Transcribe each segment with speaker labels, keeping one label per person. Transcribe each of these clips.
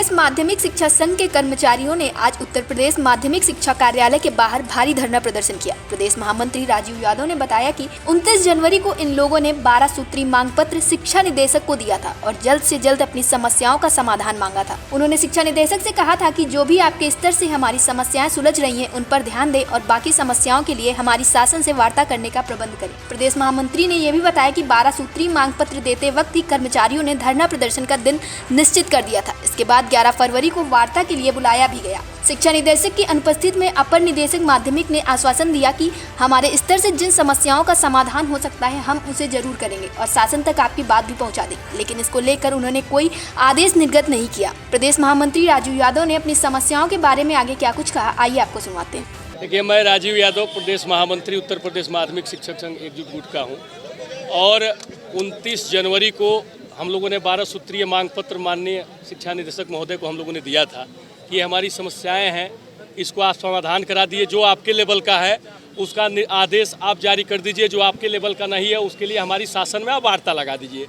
Speaker 1: प्रदेश माध्यमिक शिक्षा संघ के कर्मचारियों ने आज उत्तर प्रदेश माध्यमिक शिक्षा कार्यालय के बाहर भारी धरना प्रदर्शन किया। प्रदेश महामंत्री राजीव यादव ने बताया कि 29 जनवरी को इन लोगों ने 12 सूत्री मांग पत्र शिक्षा निदेशक को दिया था और जल्द से जल्द अपनी समस्याओं का समाधान मांगा था। उन्होंने शिक्षा निदेशक से कहा था कि जो भी आपके स्तर से हमारी समस्याएं सुलझ रही हैं, उन पर ध्यान दें और बाकी समस्याओं के लिए हमारी शासन से वार्ता करने का प्रबंध करें। प्रदेश महामंत्री ने यह भी बताया कि 12 सूत्री मांग पत्र देते वक्त ही कर्मचारियों ने धरना प्रदर्शन का दिन निश्चित कर दिया था। इसके बाद 11 फरवरी को वार्ता के लिए बुलाया भी गया। शिक्षा निदेशक की अनुपस्थिति में अपर निदेशक माध्यमिक ने आश्वासन दिया कि हमारे स्तर से जिन समस्याओं का समाधान हो सकता है हम उसे जरूर करेंगे और शासन तक आपकी बात भी पहुंचा देंगे, लेकिन इसको लेकर उन्होंने कोई आदेश निर्गत नहीं किया। प्रदेश महामंत्री राजीव यादव ने अपनी समस्याओं के बारे में आगे क्या कुछ कहा, आइए आपको सुनवाते हैं।
Speaker 2: देखिए, मैं राजीव यादव प्रदेश महामंत्री उत्तर प्रदेश माध्यमिक शिक्षक संघ एकजुट गुट का हूँ और 29 जनवरी को हम लोगों ने 12 सूत्रीय मांग पत्र माननीय शिक्षा निदेशक महोदय को हम लोगों ने दिया था कि हमारी समस्याएं हैं, इसको आप समाधान करा दिए। जो आपके लेवल का है उसका आदेश आप जारी कर दीजिए, जो आपके लेवल का नहीं है उसके लिए हमारी शासन में आप वार्ता लगा दीजिए।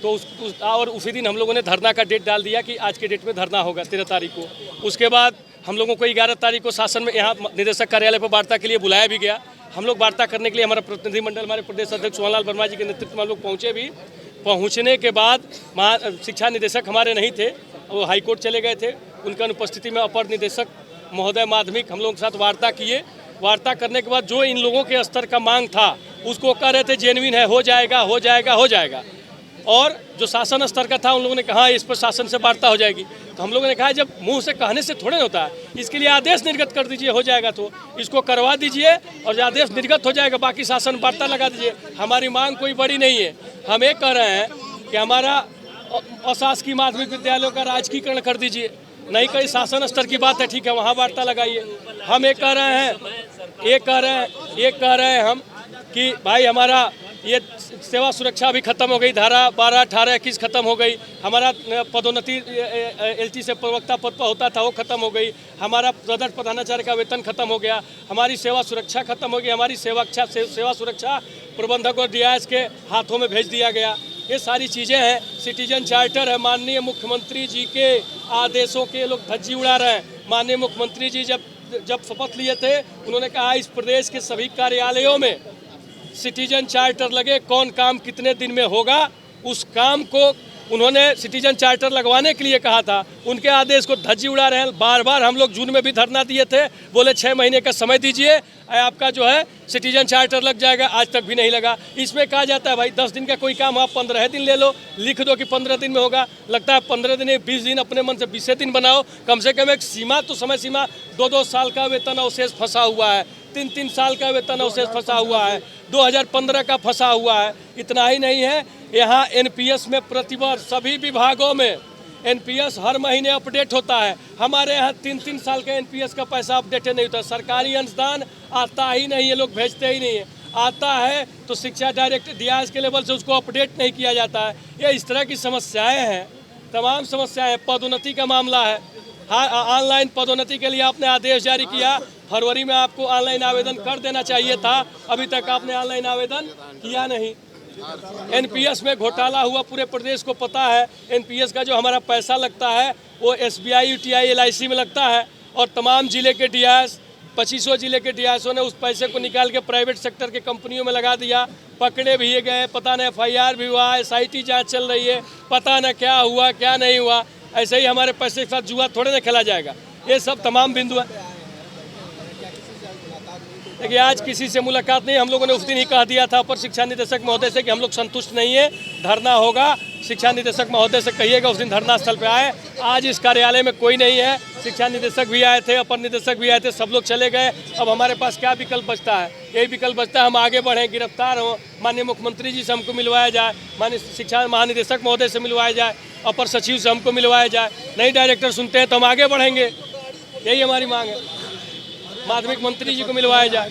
Speaker 2: तो और उसी दिन हम लोगों ने धरना का डेट डाल दिया कि आज के डेट में धरना होगा 13 तारीख को। उसके बाद हम लोगों को 11 तारीख को शासन में यहाँ निदेशक कार्यालय पर वार्ता के लिए बुलाया भी गया। हम लोग वार्ता करने के लिए हमारा प्रतिनिधिमंडल हमारे प्रदेश अध्यक्ष सोहनलाल वर्मा जी के नेतृत्व में हम लोग पहुँचे भी। पहुंचने के बाद शिक्षा निदेशक हमारे नहीं थे, वो हाईकोर्ट चले गए थे। उनकी अनुपस्थिति में अपर निदेशक महोदय माध्यमिक हम लोगों के साथ वार्ता किए। वार्ता करने के बाद जो इन लोगों के स्तर का मांग था उसको कह रहे थे जेन्युइन है, हो जाएगा हो जाएगा हो जाएगा। और जो शासन स्तर का था उन लोगों ने कहा इस पर शासन से वार्ता हो जाएगी। तो हम लोगों ने कहा जब मुंह से कहने से थोड़े होता है, इसके लिए आदेश निर्गत कर दीजिए, हो जाएगा तो इसको करवा दीजिए और आदेश निर्गत हो जाएगा, बाकी शासन वार्ता लगा दीजिए। हमारी मांग कोई बड़ी नहीं है। हम ये कह रहे हैं कि हमारा अशासकीय माध्यमिक विद्यालयों का राजकीयकरण कर दीजिए। नहीं कहीं शासन स्तर की बात है, ठीक है, वहाँ वार्ता लगाइए। हम ये कह रहे हैं हम कि भाई हमारा ये सेवा सुरक्षा भी खत्म हो गई, धारा 12, 18, 21 खत्म हो गई। हमारा पदोन्नति एलटी से प्रवक्ता पद पर होता था वो खत्म हो गई। हमारा सदर प्रधानाचार्य का वेतन खत्म हो गया। हमारी सेवा सुरक्षा खत्म हो गई। हमारी सेवा सुरक्षा प्रबंधक और डीआईएस के हाथों में भेज दिया गया। ये सारी चीज़ें हैं। सिटीजन चार्टर है, माननीय मुख्यमंत्री जी के आदेशों के लोग धज्जी उड़ा रहे हैं। माननीय मुख्यमंत्री जी जब शपथ लिए थे उन्होंने कहा इस प्रदेश के सभी कार्यालयों में सिटीजन चार्टर लगे, कौन काम कितने दिन में होगा उस काम को उन्होंने सिटीजन चार्टर लगवाने के लिए कहा था। उनके आदेश को धज्जी उड़ा रहे हैं। बार बार हम लोग जून में भी धरना दिए थे, बोले 6 महीने का समय दीजिए, आपका जो है सिटीजन चार्टर लग जाएगा। आज तक भी नहीं लगा। इसमें कहा जाता है भाई 10 दिन का कोई काम आप 15 दिन ले लो, लिख दो कि 15 दिन में होगा। लगता है 15 दिन 20 दिन, अपने मन से 20 दिन बनाओ। कम से कम एक सीमा तो समय सीमा 2-2 साल का वेतन अवशेष फंसा हुआ है, 3-3 साल का वेतन अवशेष फंसा हुआ है, 2015 का फंसा हुआ है। इतना ही नहीं है, यहाँ एनपीएस में प्रतिवर्ष सभी विभागों में एनपीएस हर महीने अपडेट होता है। हमारे यहाँ 3-3 साल का एनपीएस का पैसा अपडेट नहीं होता। सरकारी अनुदान आता ही नहीं है, लोग भेजते ही नहीं है। आता है तो शिक्षा डायरेक्टर डीआईएस के लेवल से उसको अपडेट नहीं किया जाता है। ये इस तरह की समस्याएं हैं, तमाम समस्याएं। पदोन्नति का मामला है, हाँ, ऑनलाइन पदोन्नति के लिए आपने आदेश जारी किया। फरवरी में आपको ऑनलाइन आवेदन कर देना चाहिए था, अभी तक आपने ऑनलाइन आवेदन किया नहीं। एनपीएस में घोटाला हुआ, पूरे प्रदेश को पता है। एनपीएस का जो हमारा पैसा लगता है वो एसबीआई, यूटीआई, एलआईसी में लगता है और तमाम जिले के डीआईएस, 2500 जिले के डीआईएसओं ने उस पैसे को निकाल के प्राइवेट सेक्टर के कंपनियों में लगा दिया। पकड़े भी गए, पता नहीं एफआईआर भी हुआ, एसआईटी जांच चल रही है, पता न क्या हुआ क्या नहीं हुआ। ऐसे ही हमारे पैसे के साथ जुआ थोड़े ना खेला जाएगा। ये सब तमाम बिंदु है। देखिए, आज किसी से मुलाकात नहीं, हम लोगों ने उस दिन ही कह दिया था अपर शिक्षा निदेशक महोदय से कि हम लोग संतुष्ट नहीं है, धरना होगा। शिक्षा निदेशक महोदय से कहिएगा उस दिन धरना स्थल पे आए। आज इस कार्यालय में कोई नहीं है। शिक्षा निदेशक भी आए थे, अपर निदेशक भी आए थे, सब लोग चले गए। अब हमारे पास क्या विकल्प बचता है? यही विकल्प बचता है हम आगे बढ़ें, गिरफ्तार हों, माननीय मुख्यमंत्री जी से हमको मिलवाया जाए, माननीय शिक्षा महानिदेशक महोदय से मिलवाया जाए, अपर सचिव से हमको मिलवाया जाए। नहीं डायरेक्टर सुनते हैं तो हम आगे बढ़ेंगे, यही हमारी मांग है। माध्यमिक मंत्री जी को मिलवाया जाए।